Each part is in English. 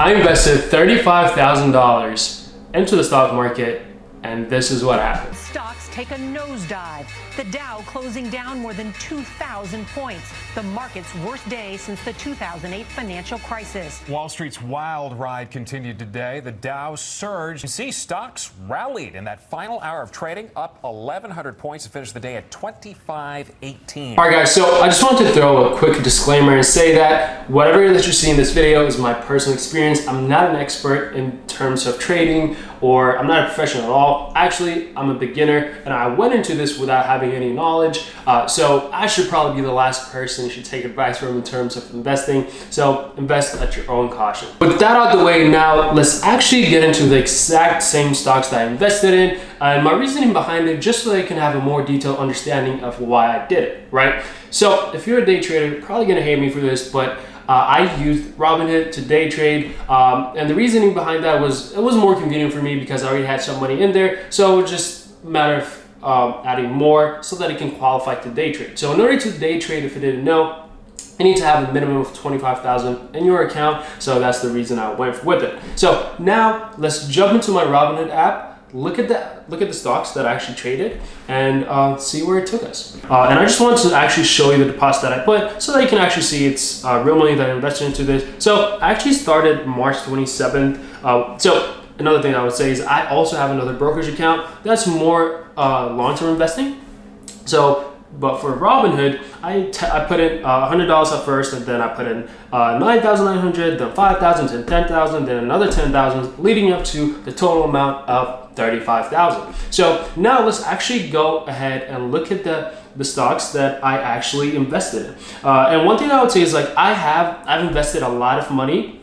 I invested $35,000 into the stock market, and this is what happened. Stocks take a nosedive. The Dow closing down more than 2,000 points. The market's worst day since the 2008 financial crisis. Wall Street's wild ride continued today. The Dow surged. You see, stocks rallied in that final hour of trading, up 1,100 points to finish the day at 25.18. All right, guys, so I just wanted to throw a quick disclaimer and say that whatever that you see in this video is my personal experience. I'm not an expert in terms of trading, or I'm not a professional at all. Actually, I'm a beginner, and I went into this without having any knowledge. So I should probably be the last person you should take advice from in terms of investing. So invest at your own caution. With that out of the way, now let's actually get into the exact same stocks that I invested in and my reasoning behind it, just so that I can have a more detailed understanding of why I did it, right? So if you're a day trader, you're probably gonna hate me for this, but I used Robinhood to day trade, and the reasoning behind that was it was more convenient for me because I already had some money in there, so it was just a matter of adding more so that it can qualify to day trade. So in order to day trade, if you didn't know, you need to have a minimum of 25,000 in your account, so that's the reason I went with it. So now let's jump into my Robinhood app. Look at the stocks that I actually traded and see where it took us. And I just wanted to actually show you the deposit that I put so that you can actually see it's real money that I invested into this. So I actually started March 27th. So another thing I would say is I also have another brokerage account that's more long-term investing. So, but for Robinhood, I put in $100 at first, and then I put in $9,900, then $5,000, then $10,000, then another $10,000, leading up to the total amount of $35,000. So now let's actually go ahead and look at the stocks that I actually invested in. And one thing I would say is, like, I've invested a lot of money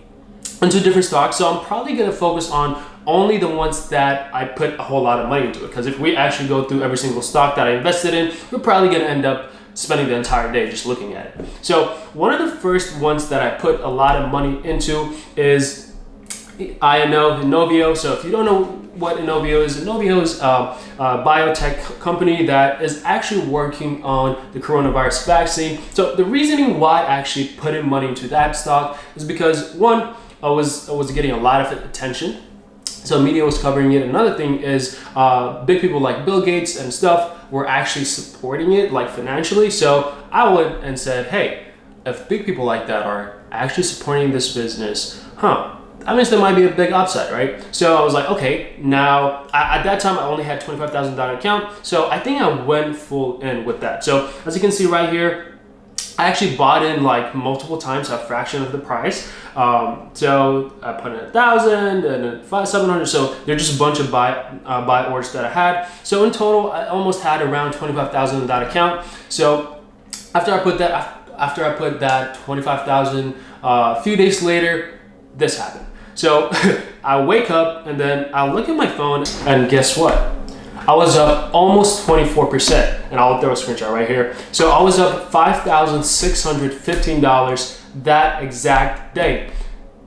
into different stocks, so I'm probably gonna focus on only the ones that I put a whole lot of money into it. Because if we actually go through every single stock that I invested in, we're probably gonna end up spending the entire day just looking at it. So one of the first ones that I put a lot of money into is Inovio. So if you don't know what Inovio is a biotech company that is actually working on the coronavirus vaccine. So the reasoning why I actually put in money into that stock is because, one, I was getting a lot of attention. So media was covering it. Another thing is big people like Bill Gates and stuff were actually supporting it, like financially. So I went and said, hey, if big people like that are actually supporting this business, that means there might be a big upside, right? So I was like, okay, now at that time I only had $25,000 account. So I think I went full in with that. So as you can see right here, I actually bought in like multiple times a fraction of the price. So I put in 1,000 and 700. So they're just a bunch of buy orders that I had. So in total, I almost had around 25,000 in that account. So after I put that 25,000, a few days later, this happened. So I wake up and then I look at my phone, and guess what? I was up almost 24%, and I'll throw a screenshot right here. So I was up $5,615 that exact day.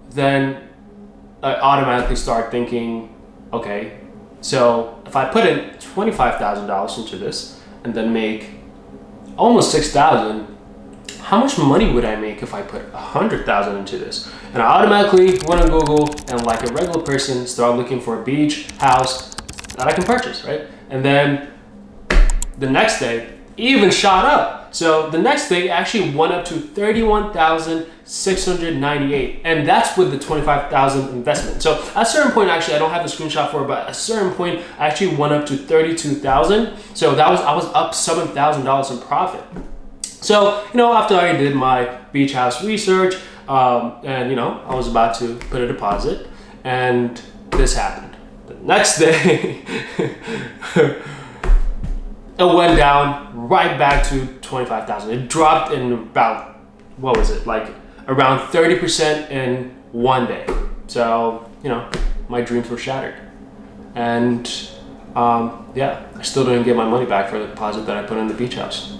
Then I automatically start thinking, okay, so if I put in $25,000 into this and then make almost $6,000, how much money would I make if I put $100,000 into this? And I automatically went on Google and, like a regular person, started looking for a beach house that I can purchase, right? And then the next day, even shot up. So the next day actually went up to $31,698, and that's with the $25,000 investment. So at a certain point, actually, I don't have the screenshot for it, but at a certain point, I actually went up to $32,000. So I was up $7,000 in profit. So, after I did my beach house research, and I was about to put a deposit, and this happened. The next day, it went down right back to 25,000. It dropped in about, like around 30% in one day. So, my dreams were shattered. And I still didn't get my money back for the deposit that I put in the beach house.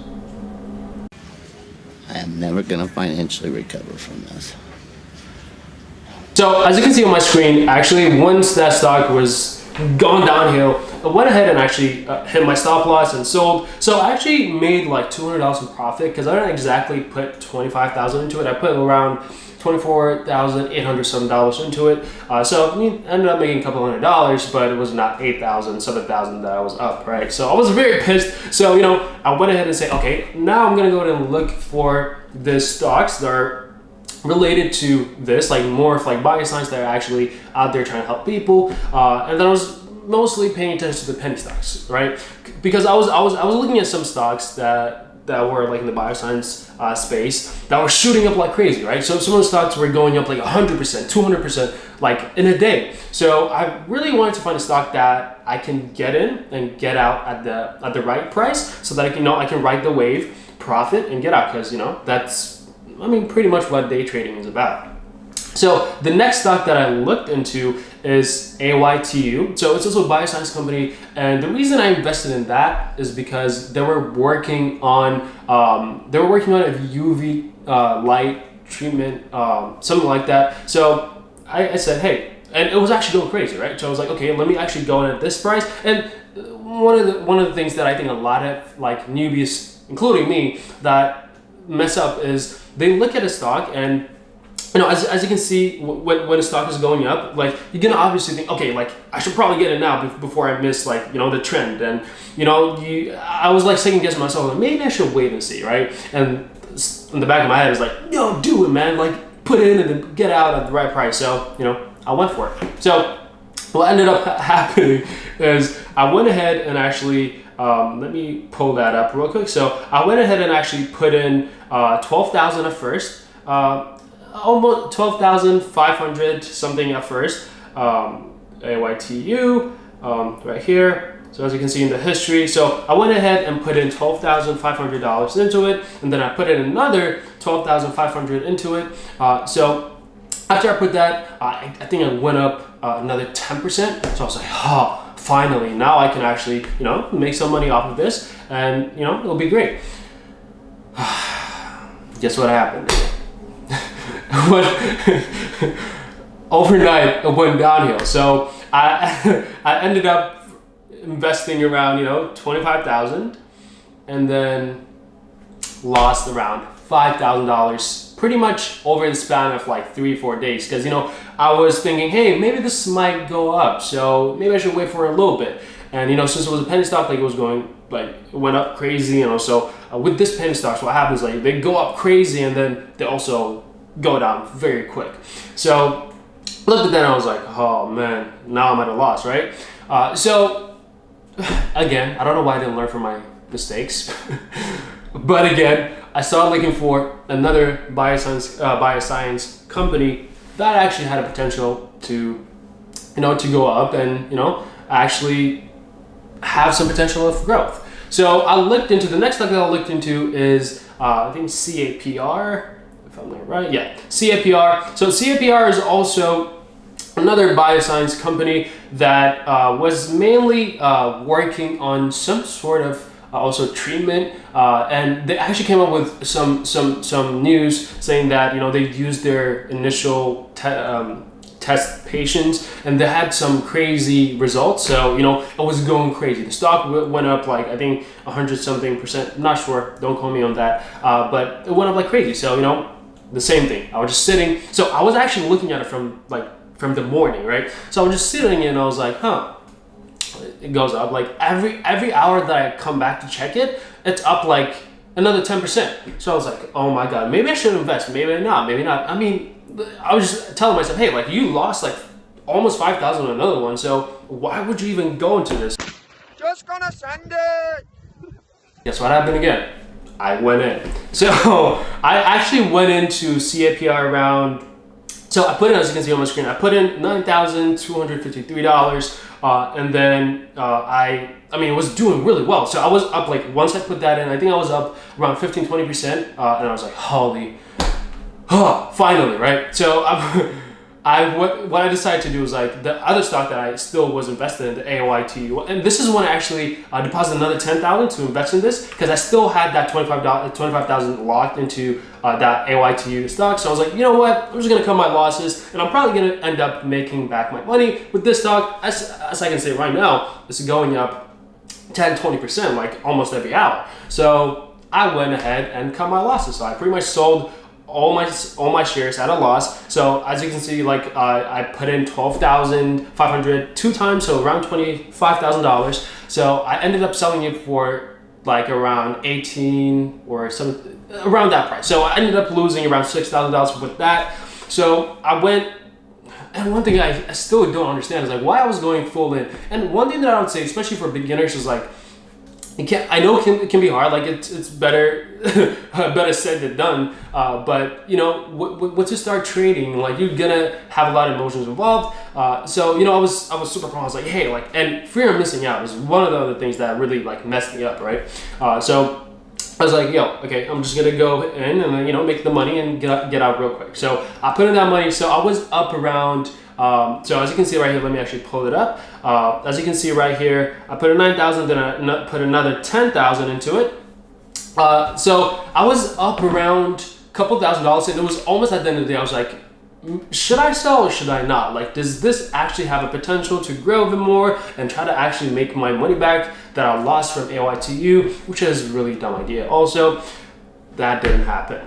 I am never going to financially recover from this. So as you can see on my screen, actually once that stock was going downhill, I went ahead and actually hit my stop loss and sold. So I actually made like $200 in profit because I didn't exactly put 25,000 into it. I put around $24,800 some dollars into it. So we ended up making a couple $100, but it was not $8,000, $7,000 that I was up, right? So I was very pissed. So, you know, I went ahead and said, okay, now I'm gonna go ahead and look for the stocks that are related to this, like more of like bioscience that are actually out there trying to help people. And then I was mostly paying attention to the penny stocks, right? Because I was looking at some stocks that were like in the bioscience space that were shooting up like crazy, right? So some of the stocks were going up like 100%, 200%, like in a day. So I really wanted to find a stock that I can get in and get out at the right price, so that I can ride the wave, profit, and get out. Because, you know, that's, I mean, pretty much what day trading is about. So the next stock that I looked into is AYTU. So it's also a bioscience company, and the reason I invested in that is because they were working on a UV light treatment, something like that. So I said, hey, and it was actually going crazy, right? So I was like, okay, let me actually go in at this price. And one of the things that I think a lot of like newbies, including me, that mess up is they look at a stock, and you know, as you can see, when a stock is going up, like, you're gonna obviously think, okay, like, I should probably get it now before I miss, like, you know, the trend. And, you know, I was like second guessing myself, like, maybe I should wait and see, right? And in the back of my head is like, yo, do it, man, like, put it in and then get out at the right price. So, you know, I went for it. So what ended up happening is I went ahead and actually, let me pull that up real quick. So I went ahead and actually put in 12,000 at first. Almost 12,500 something at first. AYTU right here. So as you can see in the history, so I went ahead and put in $12,500 into it, and then I put in another $12,500 into it. So after I put that, I think I went up another 10%. So I was like, oh, finally, now I can actually, you know, make some money off of this, and, you know, it'll be great. Guess what happened? Overnight, it went downhill. So I ended up investing around, you know, 25,000, and then lost around $5,000 pretty much over the span of like 3-4 days. Because, you know, I was thinking, hey, maybe this might go up, so maybe I should wait for a little bit. And, you know, since it was a penny stock, like, it went up crazy. You know, so with this penny stocks, what happens, like, they go up crazy, and then they also go down very quick. So looked at that and I was like, oh man, now I'm at a loss, right? So again, I don't know why I didn't learn from my mistakes. But again, I started looking for another bioscience company that actually had a potential to, you know, to go up and, you know, actually have some potential of growth. So I looked into, the next stock that I looked into is I think CAPR. If I'm not right, yeah, CAPR. So CAPR is also another bioscience company that was mainly working on some sort of also treatment, and they actually came up with some news saying that, you know, they used their initial test patients, and they had some crazy results. So, you know, it was going crazy. The stock went up like, I think 100 something percent. I'm not sure, don't quote me on that, but it went up like crazy. So, you know, the same thing. I was just sitting. So I was actually looking at it from the morning, right? So I was just sitting and I was like, huh, it goes up. Like every hour that I come back to check it, it's up like another 10%. So I was like, oh my God, maybe I should invest. Maybe not. Maybe not. I mean, I was just telling myself, hey, like, you lost like almost 5,000 on another one. So why would you even go into this? Just gonna send it. Guess what happened again? I went in. So I actually went into CAPR around, so I put in, as you can see on my screen, I put in $9,253, and then I mean, it was doing really well. So I was up, like, once I put that in, I think I was up around 15-20%, and I was like, holy, finally, right? So what I decided to do was, like, the other stock that I still was invested in, the AYTU, and this is when I actually deposited another $10,000 to invest in this, because I still had that $25,000 locked into that AYTU stock. So I was like, you know what, I'm just gonna cut my losses, and I'm probably gonna end up making back my money with this stock. As I can say right now, it's going up 10-20%, like almost every hour. So I went ahead and cut my losses. So I pretty much sold all my shares at a loss. So as you can see, like I put in 12,500 two times, so around $25,000. So I ended up selling it for like around 18 or some around that price. So I ended up losing around $6,000 with that. So I went, and one thing I still don't understand is like why I was going full in. And one thing that I would say, especially for beginners, is like I know it can be hard. Like it's better better said than done. But you know, once you start trading, like you're gonna have a lot of emotions involved. So you know, I was super proud. I was like, hey, like, and fear of missing out is one of the other things that really like messed me up, right? So I was like, yo, okay, I'm just gonna go in and then, you know, make the money and get out real quick. So I put in that money. So I was up around. So as you can see right here, let me actually pull it up. As you can see right here, I put a 9,000, then I put another 10,000 into it. So I was up around a couple $1,000s, and it was almost at the end of the day, I was like, should I sell or should I not? Like, does this actually have a potential to grow even more and try to actually make my money back that I lost from AYTU, which is a really dumb idea. Also, that didn't happen.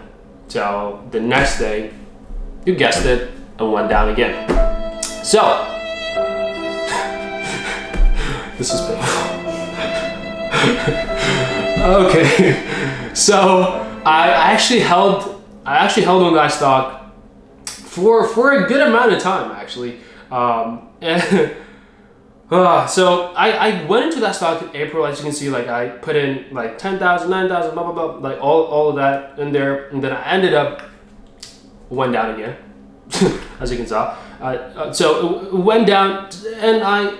So the next day, you guessed it, it went down again. So, this is painful. Okay, so I actually held on that stock for a good amount of time, actually. So I went into that stock in April. As you can see, like I put in like 10,000, 9,000, blah blah blah, like all of that in there, and then I ended up went down again, as you can tell. So it went down, and I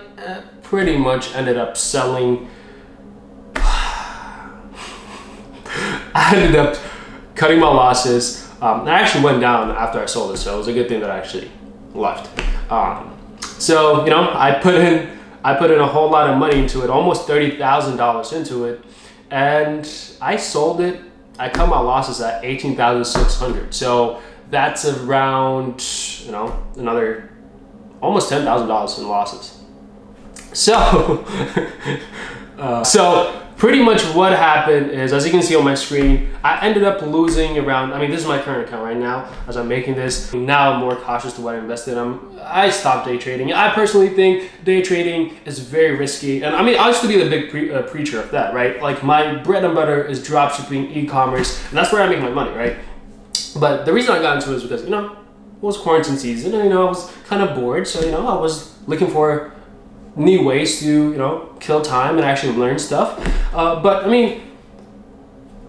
pretty much ended up selling. I ended up cutting my losses. I actually went down after I sold it, so it was a good thing that I actually left. So you know, I put in a whole lot of money into it, almost $30,000 into it, and I sold it. I cut my losses at 18,600. So that's around, you know, another almost $10,000 in losses. So, so pretty much what happened is, as you can see on my screen, I ended up losing around, I mean, this is my current account right now as I'm making this. Now I'm more cautious to what I invested in. I stopped day trading. I personally think day trading is very risky. And I mean, I used to be the big preacher of that, right? Like my bread and butter is dropshipping, e-commerce, and that's where I make my money, right? But the reason I got into it is because, you know, it was quarantine season and, you know, I was kind of bored. So, you know, I was looking for new ways to, you know, kill time and actually learn stuff. But I mean,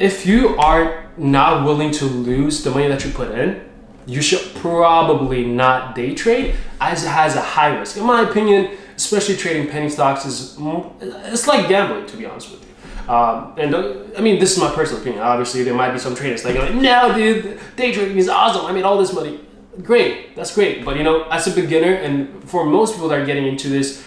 if you are not willing to lose the money that you put in, you should probably not day trade, as it has a high risk. In my opinion, especially trading penny stocks it's like gambling, to be honest with you. And I mean, this is my personal opinion. Obviously, there might be some traders like, no, dude, day trading is awesome. I made all this money. Great, that's great. But you know, as a beginner, and for most people that are getting into this,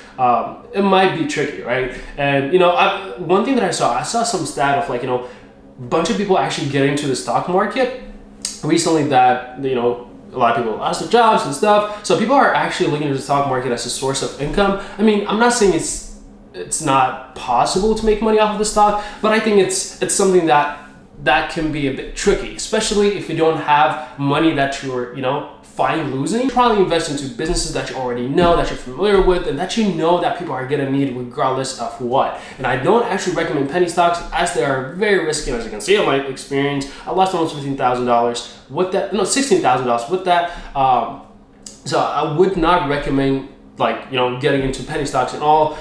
it might be tricky, right? And you know, one thing that I saw some stat of like, you know, a bunch of people actually getting into the stock market recently that, you know, a lot of people lost their jobs and stuff. So people are actually looking at the stock market as a source of income. I mean, I'm not saying it's not possible to make money off of the stock, but I think it's something that can be a bit tricky, especially if you don't have money that you're, you know, fine losing. Probably invest into businesses that you already know, that you're familiar with, and that you know that people are gonna need regardless of what. And I don't actually recommend penny stocks, as they are very risky. As you can see on my experience, I lost almost $15,000 with that, no, $16,000 with that. So I would not recommend, like, you know, getting into penny stocks and all.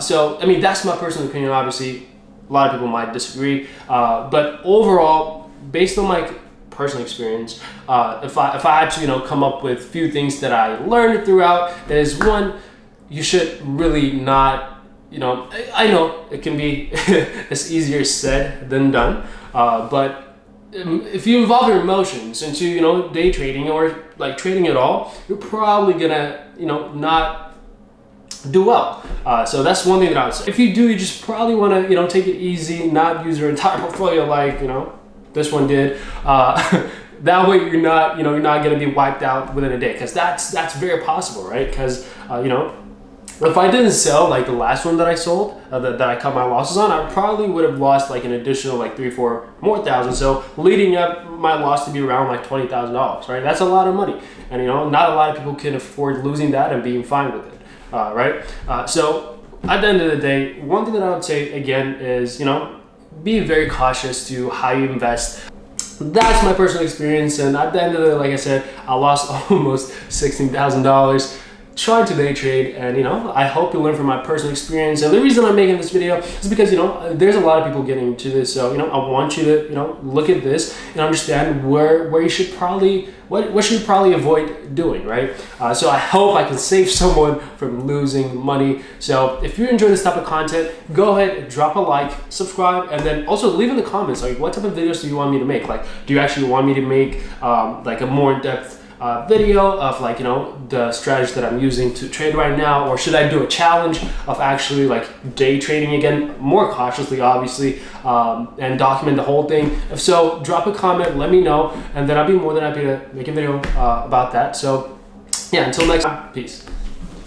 So I mean, that's my personal opinion. Obviously, a lot of people might disagree, but overall, based on my personal experience, if I had to, you know, come up with a few things that I learned throughout, is one, you should really not, you know, I know it can be it's easier said than done, but if you involve your emotions into, you know, day trading or like trading at all, you're probably gonna, you know, not do well. So that's one thing that I would say. If you do, you just probably want to, you know, take it easy, not use your entire portfolio like, you know, this one did. That way you're not, you know, you're not going to be wiped out within a day, because that's very possible, right? Because you know, if I didn't sell like the last one that I sold, that I cut my losses on, I probably would have lost like an additional like 3-4 more thousand. So leading up my loss to be around like $20,000, right? That's a lot of money, and you know, not a lot of people can afford losing that and being fine with it, right? So at the end of the day, one thing that I would say again is, you know, be very cautious to how you invest. That's my personal experience, and at the end of the day, like I said, I lost almost $16,000 trying to day trade, and you know, I hope you learn from my personal experience. And the reason I'm making this video is because, you know, there's a lot of people getting into this, so you know, I want you to, you know, look at this and understand where you should probably what should you probably avoid doing, right? So I hope I can save someone from losing money. So if you enjoy this type of content, go ahead, drop a like, subscribe, and then also leave in the comments like what type of videos do you want me to make. Like, do you actually want me to make like a more in-depth video of, like, you know, the strategy that I'm using to trade right now, or should I do a challenge of actually like day trading again, more cautiously obviously, and document the whole thing? If so, drop a comment, let me know, and then I'll be more than happy to make a video about that. So yeah, until next time, peace.